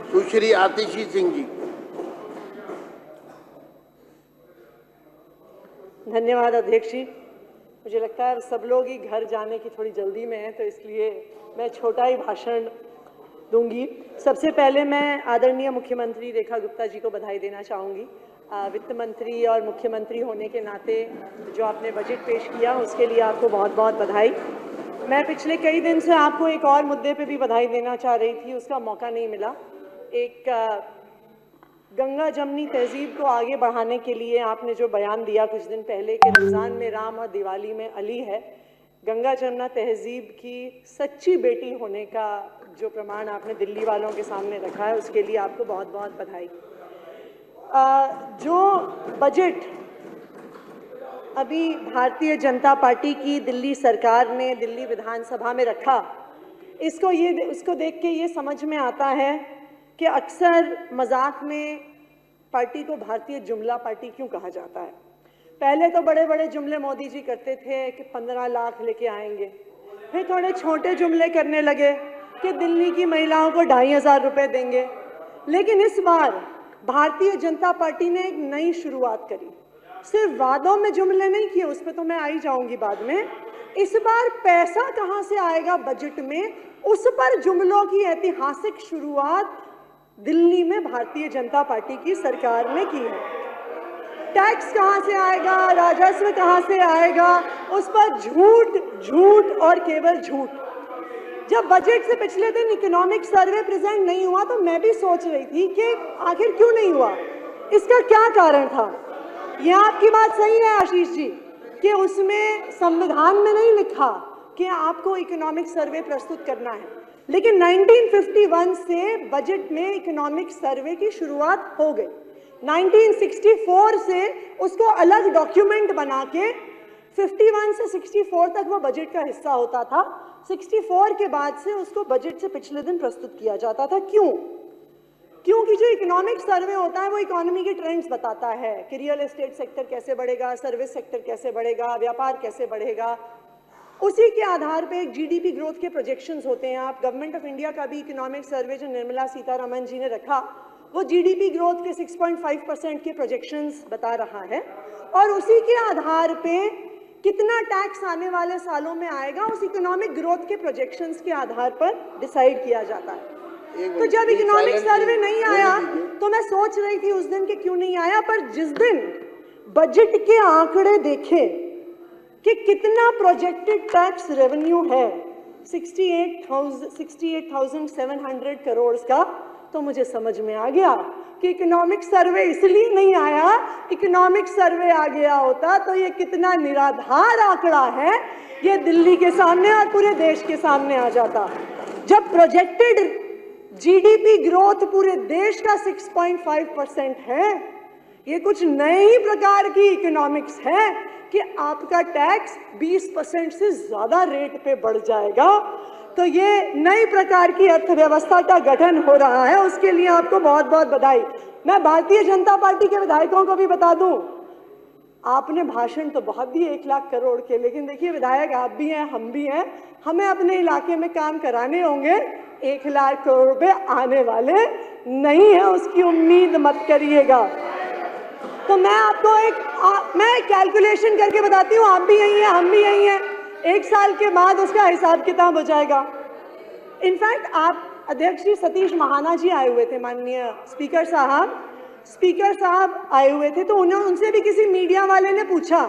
सुश्री आतिशी सिंह जी। धन्यवाद अध्यक्ष जी। मुझे लगता है सब लोग ही घर जाने की थोड़ी जल्दी में हैं, तो इसलिए मैं छोटा ही भाषण दूंगी। सबसे पहले मैं आदरणीय मुख्यमंत्री रेखा गुप्ता जी को बधाई देना चाहूँगी। वित्त मंत्री और मुख्यमंत्री होने के नाते जो आपने बजट पेश किया उसके लिए आपको बहुत बहुत बधाई। मैं पिछले कई दिन से आपको एक और मुद्दे पे भी बधाई देना चाह रही थी, उसका मौका नहीं मिला। एक गंगा जमनी तहजीब को आगे बढ़ाने के लिए आपने जो बयान दिया कुछ दिन पहले कि रमज़ान में राम और दिवाली में अली है, गंगा जमुना तहजीब की सच्ची बेटी होने का जो प्रमाण आपने दिल्ली वालों के सामने रखा है उसके लिए आपको बहुत बहुत बधाई। जो बजट अभी भारतीय जनता पार्टी की दिल्ली सरकार ने दिल्ली विधानसभा में रखा, उसको देख के ये समझ में आता है कि अक्सर मजाक में पार्टी को भारतीय जुमला पार्टी क्यों कहा जाता है। पहले तो बड़े बड़े जुमले मोदी जी करते थे कि 15 लाख लेके आएंगे, फिर थोड़े छोटे जुमले करने लगे कि दिल्ली की महिलाओं को 2500 रुपये देंगे। लेकिन इस बार भारतीय जनता पार्टी ने एक नई शुरुआत करी। सिर्फ वादों में जुमले नहीं किए, उस पर तो मैं आई जाऊंगी बाद में। इस बार पैसा कहां से आएगा बजट में, उस पर जुमलों की ऐतिहासिक शुरुआत दिल्ली में भारतीय जनता पार्टी की सरकार ने की है। टैक्स कहां से आएगा, राजस्व कहां से आएगा, उस पर झूठ झूठ और केवल झूठ। जब बजट से पिछले दिन इकोनॉमिक सर्वे प्रेजेंट नहीं हुआ तो मैं भी सोच रही थी कि आखिर क्यों नहीं हुआ, इसका क्या कारण था। यह आपकी बात सही है आशीष जी कि उसमें संविधान में नहीं लिखा कि आपको इकोनॉमिक सर्वे प्रस्तुत करना है, लेकिन 1951 से बजट में इकोनॉमिक सर्वे की शुरुआत हो गई। 1964 से उसको अलग डॉक्यूमेंट बना के 51 से 64 तक वो बजट का हिस्सा होता था। 64 के बाद से उसको बजट से पिछले दिन प्रस्तुत किया जाता था। क्योंकि जो इकोनॉमिक सर्वे होता है वो इकोनॉमी के ट्रेंड्स बताता है कि रियल एस्टेट सेक्टर कैसे बढ़ेगा, सर्विस सेक्टर कैसे बढ़ेगा, व्यापार कैसे बढ़ेगा। उसी के आधार पे एक जीडीपी ग्रोथ के प्रोजेक्शंस होते हैं। आप गवर्नमेंट ऑफ इंडिया का भी इकोनॉमिक सर्वे जो निर्मला सीतारमण जी ने रखा वो जीडीपी ग्रोथ के 6.5% के प्रोजेक्शंस बता रहा है, और उसी के आधार पे कितना टैक्स आने वाले सालों में आएगा उस इकोनॉमिक ग्रोथ के प्रोजेक्शंस के आधार पर डिसाइड किया जाता है। तो जब इकोनॉमिक सर्वे नहीं आया तो मैं सोच रही थी उस दिन कि क्यों नहीं आया, पर जिस दिन बजट के आंकड़े देखे कि कितना प्रोजेक्टेड टैक्स रेवेन्यू है 68,700 करोड़ का, तो मुझे समझ में आ गया कि इकोनॉमिक सर्वे इसलिए नहीं आया। इकोनॉमिक सर्वे आ गया होता तो ये कितना निराधार आंकड़ा है ये दिल्ली के सामने और पूरे देश के सामने आ जाता। जब प्रोजेक्टेड जीडीपी ग्रोथ पूरे देश का 6.5% है, ये कुछ नए ही प्रकार की इकोनॉमिक्स है कि आपका टैक्स 20% से ज्यादा रेट पे बढ़ जाएगा। तो ये नई प्रकार की अर्थव्यवस्था का गठन हो रहा है, उसके लिए आपको बहुत बहुत बधाई। मैं भारतीय जनता पार्टी के विधायकों को भी बता दूं, आपने भाषण तो बहुत दिए 1 लाख करोड़ के, लेकिन देखिए विधायक आप भी हैं, हम भी हैं, हमें अपने इलाके में काम कराने होंगे। 1 लाख करोड़ रुपए आने वाले नहीं है, उसकी उम्मीद मत करिएगा। तो मैं आपको मैं कैलकुलेशन करके बताती हूँ, आप भी यही हैं, हम भी यही हैं। 1 साल के बाद उसका हिसाब किताब हो जाएगा। इनफैक्ट आप अध्यक्ष जी सतीश महाना जी आए हुए थे, माननीय स्पीकर साहब आए हुए थे, तो उनसे भी किसी मीडिया वाले ने पूछा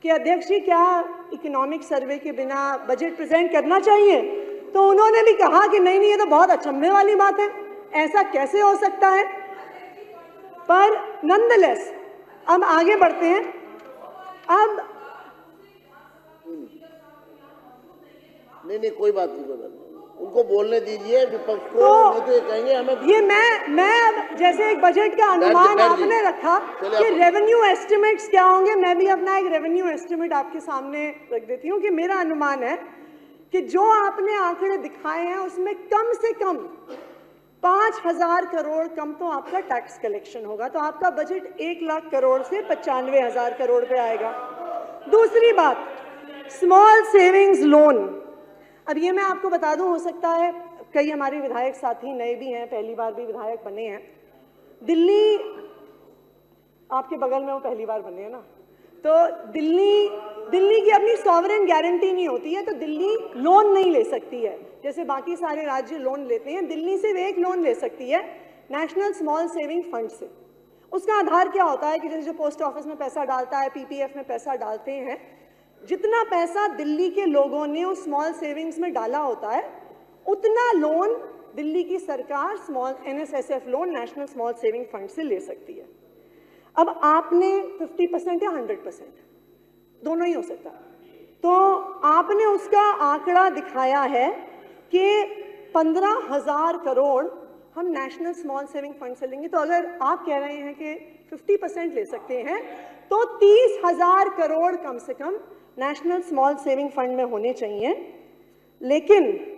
कि अध्यक्ष जी क्या इकोनॉमिक सर्वे के बिना बजट प्रेजेंट करना चाहिए, तो उन्होंने भी कहा कि नहीं ये तो बहुत अचंभे वाली बात है, ऐसा कैसे हो सकता है। पर नॉनदलेस अब आगे बढ़ते हैं। अब नहीं कोई बात नहीं, उनको बोलने दीजिए विपक्ष को, नहीं तो ये कहेंगे हमें। ये मैं अब जैसे एक बजट का अनुमान आपने रखा कि रेवेन्यू एस्टिमेट्स क्या होंगे, मैं भी अपना एक रेवेन्यू एस्टिमेट आपके सामने रख देती हूँ कि मेरा अनुमान है कि जो आपने आंकड़े दिखाए हैं उसमें कम से कम 5,000 करोड़ कम तो आपका टैक्स कलेक्शन होगा, तो आपका बजट 1 लाख करोड़ से 95,000 करोड़ पे आएगा। दूसरी बात, स्मॉल सेविंग्स लोन। अब ये मैं आपको बता दूं, हो सकता है कई हमारे विधायक साथी नए भी हैं, पहली बार भी विधायक बने हैं। दिल्ली आपके बगल में, वो पहली बार बने हैं ना, तो दिल्ली की अपनी सॉवरेन गारंटी नहीं होती है, तो दिल्ली लोन नहीं ले सकती है जैसे बाकी सारे राज्य लोन लेते हैं। दिल्ली सिर्फ एक लोन ले सकती है, नेशनल स्मॉल सेविंग फंड से। उसका आधार क्या होता है कि जैसे जो पोस्ट ऑफिस में पैसा डालता है, पीपीएफ में पैसा डालते हैं, जितना पैसा दिल्ली के लोगों ने उस स्मॉल सेविंग्स में डाला होता है, उतना लोन दिल्ली की सरकार small NSSF loan, national small saving fund से ले सकती है। अब आपने 50% या 100%, दोनों ही हो सकता है, तो आपने उसका आंकड़ा दिखाया है कि 15,000 करोड़ हम नेशनल स्मॉल सेविंग फंड से लेंगे। तो अगर आप कह रहे हैं कि 50% ले सकते हैं, तो 30,000 करोड़ कम से कम नेशनल स्मॉल सेविंग फंड में होने चाहिए। लेकिन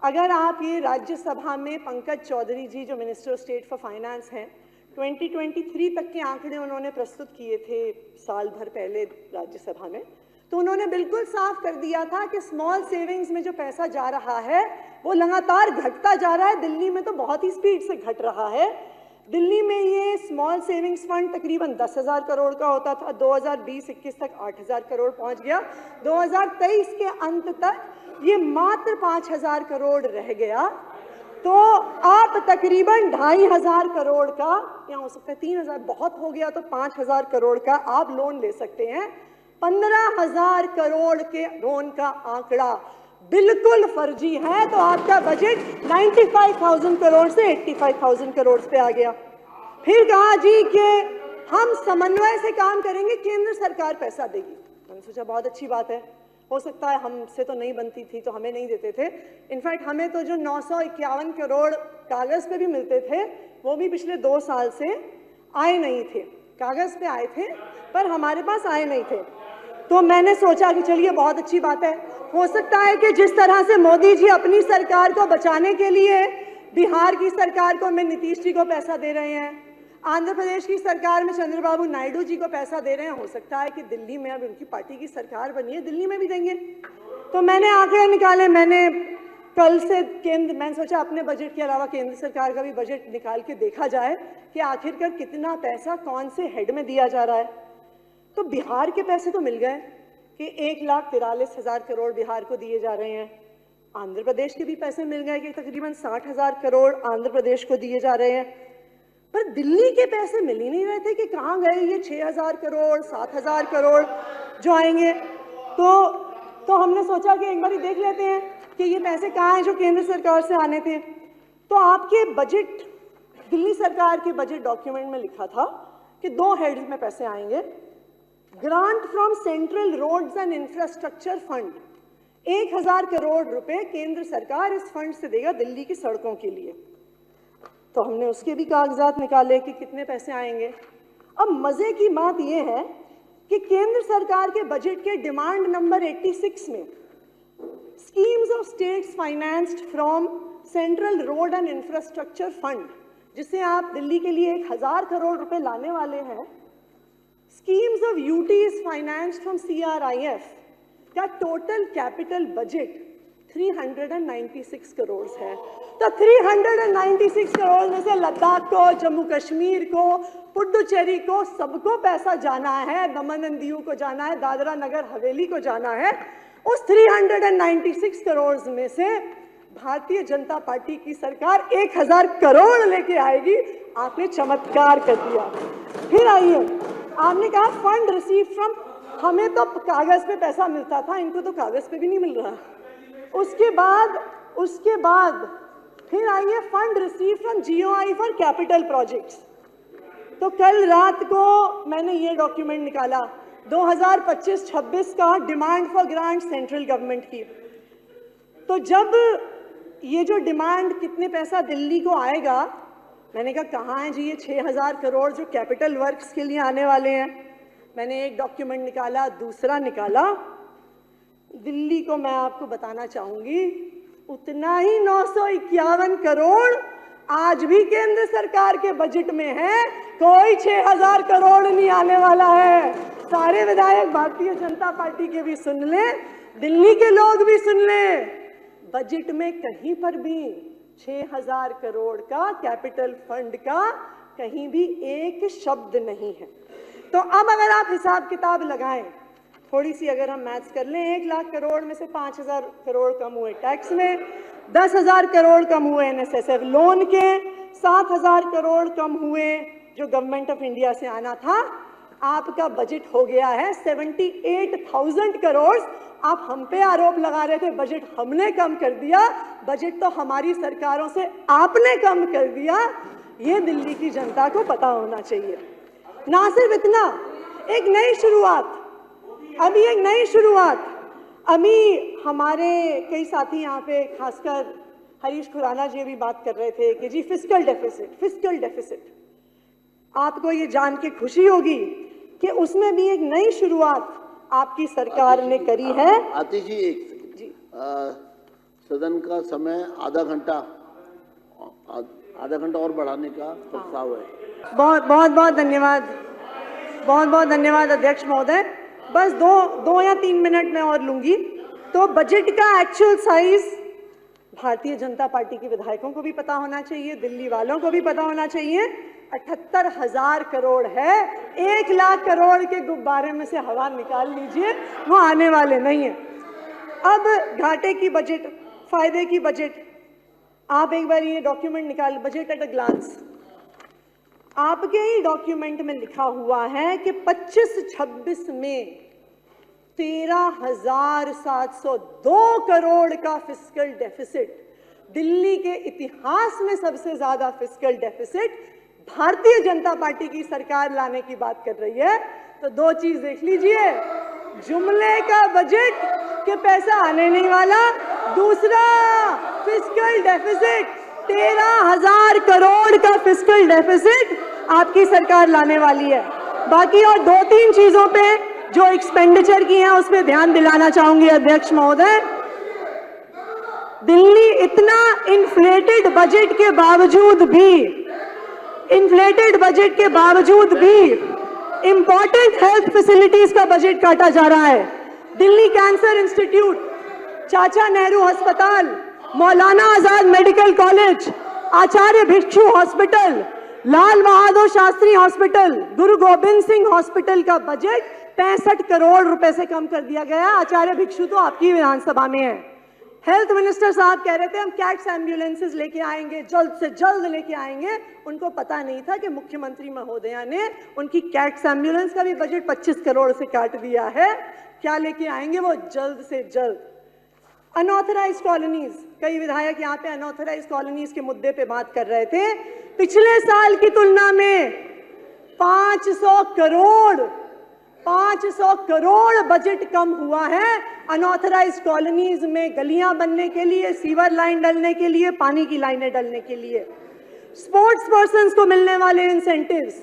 अगर आप ये राज्यसभा में पंकज चौधरी जी, जो minister of state for finance हैं, 2023 तक के आंकड़े उन्होंने प्रस्तुत किए थे साल भर पहले राज्यसभा में, तो उन्होंने बिल्कुल साफ कर दिया था कि स्मॉल सेविंग्स में जो पैसा जा रहा है वो लगातार घटता जा रहा है। दिल्ली में तो बहुत ही स्पीड से घट रहा है। दिल्ली में ये स्मॉल सेविंग्स फंड तकरीबन 10,000 करोड़ का होता था, 2020-21 तक 8,000 करोड़ पहुंच गया, 2023 के अंत तक ये मात्र 5,000 करोड़ रह गया। तो आप तकरीबन 2,500 करोड़ का, या हो सकता है 3,000 बहुत हो गया, तो 5,000 करोड़ का आप लोन ले सकते हैं। 15,000 करोड़ के लोन का आंकड़ा बिल्कुल फर्जी है। तो आपका बजट 95,000 करोड़ से 85,000 करोड़ पे आ गया। फिर कहा जी कि हम समन्वय से काम करेंगे, केंद्र सरकार पैसा देगी। मैंने सोचा बहुत अच्छी बात है, हो सकता है हमसे तो नहीं बनती थी तो हमें नहीं देते थे। इनफैक्ट हमें तो जो 951 करोड़ कागज पे भी मिलते थे, वो भी पिछले 2 साल से आए नहीं थे। कागज पे आए थे पर हमारे पास आए नहीं थे। तो मैंने सोचा कि चलिए बहुत अच्छी बात है, हो सकता है कि जिस तरह से मोदी जी अपनी सरकार को बचाने के लिए बिहार की सरकार को, में नीतीश जी को पैसा दे रहे हैं, आंध्र प्रदेश की सरकार में चंद्रबाबू नायडू जी को पैसा दे रहे हैं, हो सकता है कि दिल्ली में अब उनकी पार्टी की सरकार बनी है, दिल्ली में भी देंगे। तो मैंने आंकड़े निकाले, मैंने कल से मैंने सोचा अपने बजट के अलावा केंद्र सरकार का भी बजट निकाल के देखा जाए कि आखिरकार कितना पैसा कौन से हेड में दिया जा रहा है। तो बिहार के पैसे तो मिल गए कि 1,43,000 करोड़ बिहार को दिए जा रहे हैं। आंध्र प्रदेश के भी पैसे मिल गए कि तकरीबन 60,000 करोड़ आंध्र प्रदेश को दिए जा रहे हैं। पर दिल्ली के पैसे मिल ही नहीं रहे थे कि कहाँ गए ये 6,000 करोड़, 7,000 करोड़ जो आएंगे। तो हमने सोचा कि एक बार देख लेते हैं कि ये पैसे कहाँ हैं जो केंद्र सरकार से आने थे। तो आपके बजट, दिल्ली सरकार के बजट डॉक्यूमेंट में लिखा था कि 2 हेड्स में पैसे आएंगे। Grant from central roads and infrastructure fund, 1,000 crore रुपए केंद्र सरकार इस फंड से देगा दिल्ली की सड़कों के लिए। तो हमने उसके भी कागजात निकाले कि कितने पैसे आएंगे। अब मजे की बात यह है कि केंद्र सरकार के बजट के डिमांड नंबर 86 में schemes of states financed from central road and infrastructure fund, जिससे आप दिल्ली के लिए 1,000 करोड़ रुपए लाने वाले हैं, schemes of UTs financed from CRIF का टोटल कैपिटल बजट 396 करोड़ है। तो 396 करोड़ में से लद्दाख को, जम्मू कश्मीर को, पुडुचेरी को, सबको पैसा जाना है, दमन एंड दीव को जाना है, दादरा नगर हवेली को जाना है। उस 396 करोड़ में से भारतीय जनता पार्टी की सरकार 1,000 करोड़ लेके आएगी। आपने चमत्कार कर दिया। फिर आइए, आपने कहा फंड रिसीव फ्रॉम, हमें तो कागज पे पैसा मिलता था, इनको तो कागज पे भी नहीं मिल रहा। उसके बाद फिर आइए fund receive from GOI for capital projects. तो कल रात को मैंने ये डॉक्यूमेंट निकाला 2025-26 का demand for grant central government की। तो जब ये जो डिमांड कितने पैसा दिल्ली को आएगा, मैंने कहा कहाँ है जी ये 6,000 करोड़ जो कैपिटल वर्क्स के लिए आने वाले हैं। मैंने एक डॉक्यूमेंट निकाला, दूसरा निकाला, दिल्ली को मैं आपको बताना चाहूंगी उतना ही 951 करोड़ आज भी केंद्र सरकार के बजट में है। कोई 6,000 करोड़ नहीं आने वाला है। सारे विधायक भारतीय जनता पार्टी के भी सुन लें, दिल्ली के लोग भी सुन लें, बजट में कहीं पर भी 6,000 करोड़ का कैपिटल फंड का कहीं भी एक शब्द नहीं है। तो अब अगर आप हिसाब किताब लगाएं, थोड़ी सी अगर हम मैथ्स कर लें, 1 लाख करोड़ में से 5,000 करोड़ कम हुए टैक्स में, 10,000 करोड़ कम हुए NSSF लोन के, 7,000 करोड़ कम हुए जो गवर्नमेंट ऑफ इंडिया से आना था, आपका बजट हो गया है 78,000 करोड़। आप हम पे आरोप लगा रहे थे बजट हमने कम कर दिया, बजट तो हमारी सरकारों से आपने कम कर दिया। ये दिल्ली की जनता को पता होना चाहिए। ना सिर्फ इतना, एक नई शुरुआत, अभी एक नई शुरुआत, अभी हमारे कई साथी यहाँ पे खासकर हरीश खुराना जी भी बात कर रहे थे कि जी फिस्कल डेफिसिट। आपको ये जान के खुशी होगी कि उसमें भी एक नई शुरुआत आपकी सरकार ने करी है। आतिश जी, एक सेकंड जी, सदन का समय आधा घंटा और बढ़ाने का प्रस्ताव है। बहुत धन्यवाद अध्यक्ष महोदय। बस दो या 3 मिनट में और लूंगी। तो बजट का actual size Bharatiya Janata party के विधायकों को भी पता होना चाहिए, दिल्ली वालों को भी पता होना चाहिए। 78,000 करोड़ है। 1 लाख करोड़ के गुब्बारे में से हवा निकाल लीजिए, वो आने वाले नहीं है। अब घाटे की बजट, फायदे की बजट, आप एक बार ये डॉक्यूमेंट निकाल, बजट एट अ ग्लांस। आपके ही डॉक्यूमेंट में लिखा हुआ है कि 25-26 में 13,702 करोड़ का फिस्कल डेफिसिट, दिल्ली के इतिहास में सबसे ज्यादा fiscal deficit Bharatiya Janata party की सरकार लाने की बात कर रही है। तो 2 चीज देख लीजिए, जुमले का बजट के पैसा आने नहीं वाला, दूसरा फिस्कल डेफिसिट 13,000 करोड़ का फिस्कल डेफिसिट आपकी सरकार लाने वाली है। बाकी और 2-3 चीजों पे जो एक्सपेंडिचर की है उस पर ध्यान दिलाना चाहूंगी अध्यक्ष महोदय। दिल्ली इतना इन्फ्लेटेड बजट के बावजूद भी इंपॉर्टेंट हेल्थ फैसिलिटीज का बजट काटा जा रहा है। दिल्ली कैंसर इंस्टीट्यूट, चाचा नेहरू अस्पताल, मौलाना आजाद मेडिकल कॉलेज, आचार्य भिक्षु hospital, Lal Bahadur Shastri hospital, Guru Gobind Singh hospital का बजट 65 करोड़ रुपए से कम कर दिया गया। आचार्य भिक्षु तो आपकी विधानसभा में है। हेल्थ मिनिस्टर साहब कह रहे थे हम कैट्स एम्बुलेंसेस लेके आएंगे, जल्द से जल्द लेके आएंगे। उनको पता नहीं था कि मुख्यमंत्री महोदया ने उनकी कैट्स एम्बुलेंस का भी बजट 25 करोड़ से काट दिया है। क्या लेके आएंगे वो जल्द से जल्द। अनऑथराइज्ड कॉलोनीज, कई विधायक यहाँ पे अनऑथराइज्ड कॉलोनीज के मुद्दे पे बात कर रहे थे। पिछले साल की तुलना में 500 करोड़ बजट कम हुआ है अनऑथराइज्ड कॉलोनीज में गलियां बनने के लिए, सीवर लाइन डलने के लिए, पानी की लाइनें डलने के लिए। स्पोर्ट्स पर्सन्स को मिलने वाले इंसेंटिव्स,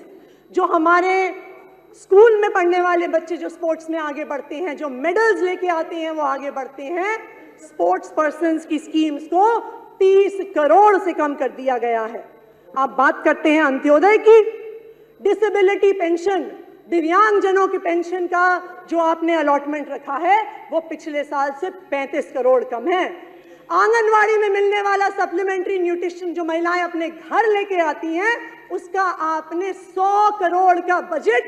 जो हमारे स्कूल में पढ़ने वाले बच्चे जो स्पोर्ट्स में आगे बढ़ते हैं, जो मेडल्स लेके आते हैं, वो आगे बढ़ते हैं, स्पोर्ट्स पर्सन्स की स्कीम्स को 30 करोड़ से कम कर दिया गया है। आप बात करते हैं अंत्योदय की, डिसेबिलिटी पेंशन, दिव्यांगजनों की पेंशन का जो आपने अलॉटमेंट रखा है वो पिछले साल से 35 करोड़ कम है। आंगनवाड़ी में मिलने वाला सप्लीमेंट्री न्यूट्रिशन जो महिलाएं अपने घर लेके आती हैं, उसका आपने 100 करोड़ का बजट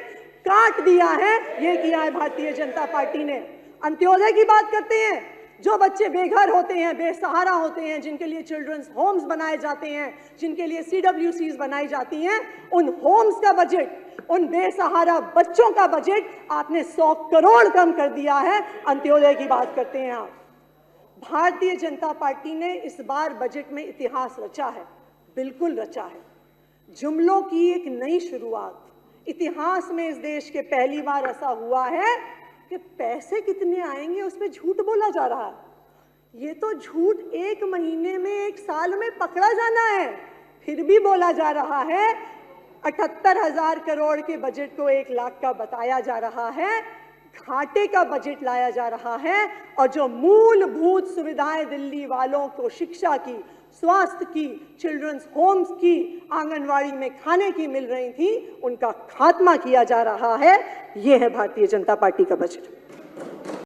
काट दिया है। ये किया है भारतीय जनता पार्टी ने। अंत्योदय की बात करते हैं, जो बच्चे बेघर होते हैं, बेसहारा होते हैं, जिनके लिए चिल्ड्रंस होम्स बनाए जाते हैं, जिनके लिए CWCs बनाई जाती हैं, उन होम्स का बजट, उन बेसहारा बच्चों का बजट आपने 100 करोड़ कम कर दिया है। अंत्योदय की बात करते हैं आप। भारतीय जनता पार्टी ने इस बार बजट में इतिहास रचा है, बिल्कुल रचा है। जुमलों की एक नई शुरुआत। इतिहास में इस देश के पहली बार ऐसा हुआ है कि पैसे कितने आएंगे उस पर झूठ बोला जा रहा है। ये तो झूठ 1 महीने में, 1 साल में पकड़ा जाना है, फिर भी बोला जा रहा है। 78,000 करोड़ के बजट को 1 लाख का बताया जा रहा है, घाटे का बजट लाया जा रहा है, और जो मूलभूत सुविधाएं दिल्ली वालों को शिक्षा की, स्वास्थ्य की, चिल्ड्रंस होम्स की, आंगनवाड़ी में खाने की मिल रही थी, उनका खात्मा किया जा रहा है। यह है भारतीय जनता पार्टी का बजट।